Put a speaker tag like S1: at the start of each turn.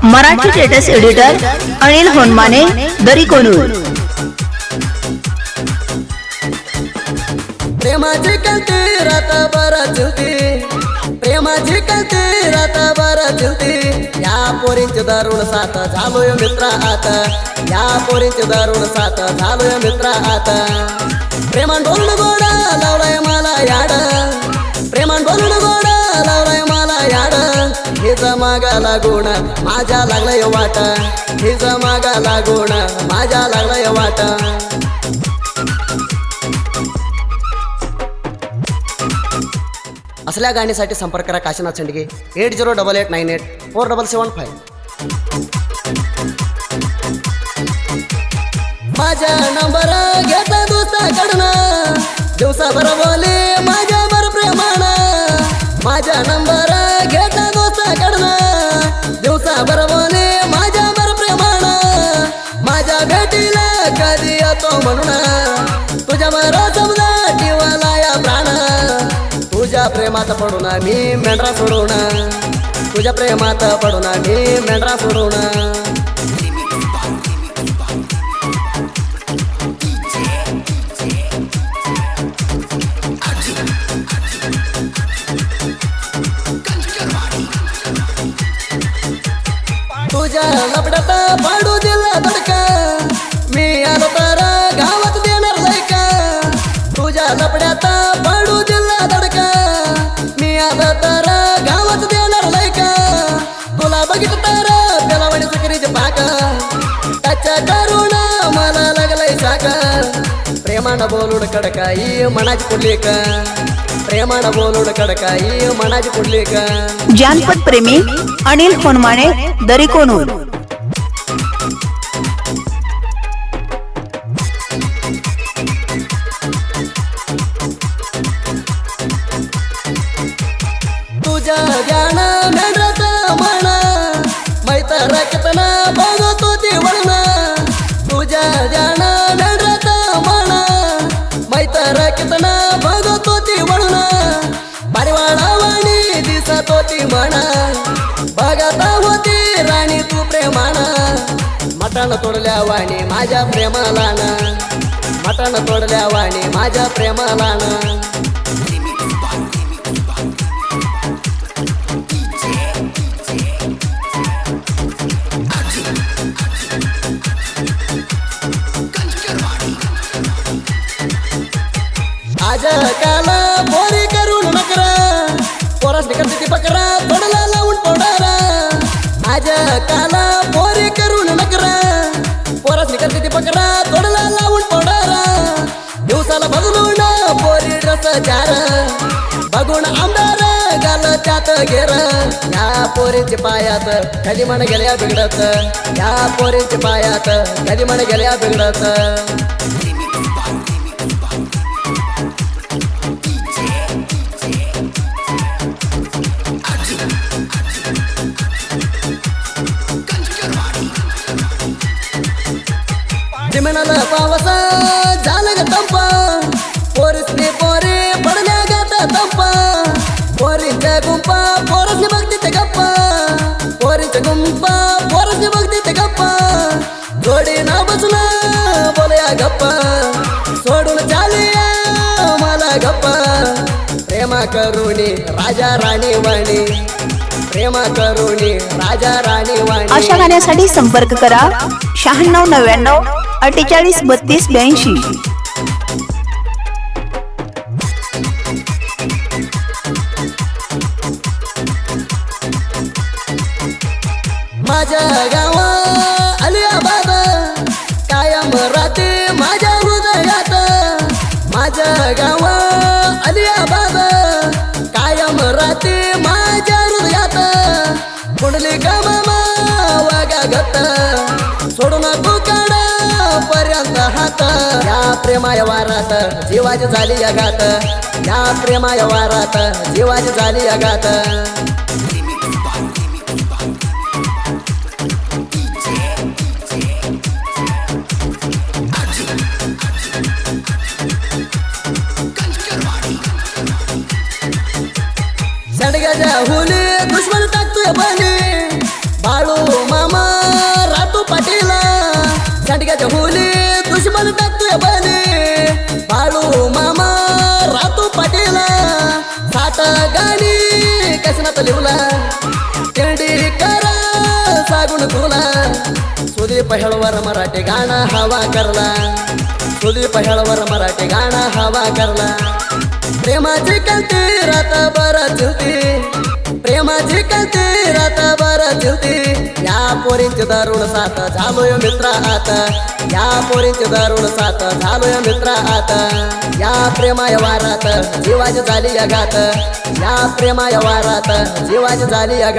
S1: Marathi status editor Anil Honmane दरीकोनूर।
S2: प्रेमाची कलते राता बरा चलते, प्रेमाची कलते राता बरा चलते। या पोरींचे दारुण साथ झालोय मित्रा आता, या पोरींचे दारुण साथ झालोय मित्रा आता। प्रेमान बोलून गोडा लावलाय मला याड, प्रेमान बोलून गोडा लावलाय मला याड। हिचा मागा लागून माझ्या लागलाय वाट, हिचा मागा लागून माझ्या लागलाय वाट। असल्या गाण्यासाठी संपर्क करा काशीनाथ चंडगे 8088984775। माझा नंबर घेता दुसऱ्याकडनं, दिवसाभर बोले माझ्यावर प्रेमानं। माझा नंबर घेता दुसऱ्याकडनं, दिवसाभर बोले माझ्यावर प्रेमानं। माझ्या भेटीला कधी येतो म्हणून, तुझ्यावर समजा ठेवाला या प्राण। तुझ्या प्रेमात पडून मी मेंढरा सोडून, तुझ्या प्रेमात पडून मी मेंढरा सोडून। तुझ्या लपड्यात पाडू दिला धडका, मी आलो तर गावात देणार लयका। तुझ्या लपड्यात पाडू दिला धडका, मी आलो तर गावात देणार लयका। तुला बघितलं तर त्याला म्हणे चक्रीचे पाक, त्याच्या करून मला लागलंय साखर। प्रेमानं बोलून कडकाई मनाची पुढली का, प्रेमानं बोलून कडकाई मनाची पुढली का।
S1: जानपद प्रेमी अनिल होनमाने दरीकोनूर।
S2: तुझ्या ज्ञान मेंढराच म्हण, मैतर कितना बघतो ती वळण। तुझ्या ज्ञान मेंढराच म्हण, मैतर कितना बघतो ती वळण। बारीवाडा वाणी दिसत होती म्हण, बघत होती राणी तू प्रेमान। मटण तोडल्या वाणी माझ्या प्रेमाला न, मटण तोडल्या वाणी माझ्या प्रेमाला न। आज काल पोरी करून नकरा, पोरास निकरते ती बकरा तोडला लावून पोडारा। आज काल पोरी करून नकरा, पोरास निकरते ती बकरा तोडला लावून पोडारा। दिवसाला बदलून पोरी ड्रेस चार, बघून आमदार गाल त्यात घेर। या पोरीच्या पायात कधी म्हण गेल्या बिघडत, या पोरीच्या पायात कधी म्हण गेल्या बिघडत। चिमणाला पावस झालं ग तंप, पोरीसने पोरे पडल्या गात तंप। पोरींच्या गुंपा पोरसने बघते ते गप्पा, पोरींच्या गुंपा पोरसने बघते ते गप्पा। जोडी ना बसून बोलया गप्पा, सोडून चालू मला गप्पा। प्रेमा करुणी राजा राणी वाणी, प्रेमा करुणी राजा राणी वाणी।
S1: अशा गाण्यासाठी संपर्क करा 9699 48 32 82।
S2: माझ्या गावा अलियाबाद कायम राहते माझ्या हृदयात। माझ्या गावा अलियाबाद कायम राहते माझ्या हृदयात। कुंडली का मामा वागा गत, सोडून कुकाड पर्यंत हात। या प्रेमाया वारात जीवाची झाली या गात, या प्रेमाया वारात जीवाची झाली या गात। संडग्याच्या हुली दुश्मन टाकतोय बनी, बाळू दर्ग्याच्या हुली दुश्मन टाकतोय बने बाळू मामा रातू पाटीला साठ गाणी कशनात लिवला तेंडी करा सागुण तुला सुदीप हेळवर मराठी गाणं हवा करला सुदीप हेळवर मराठी गाणं हवा करला प्रेमाची कलती रात बरा चिलती प्रेमाची कलती रात बरा चिलती या पोरींचे दारुण साथ झालोय मित्रा आता या पोरींचे दारुण साथ झालोय मित्रा आता या प्रेमाय वारात जीवाची झाली अघात या प्रेमाय वारात जीवाची झाली अघात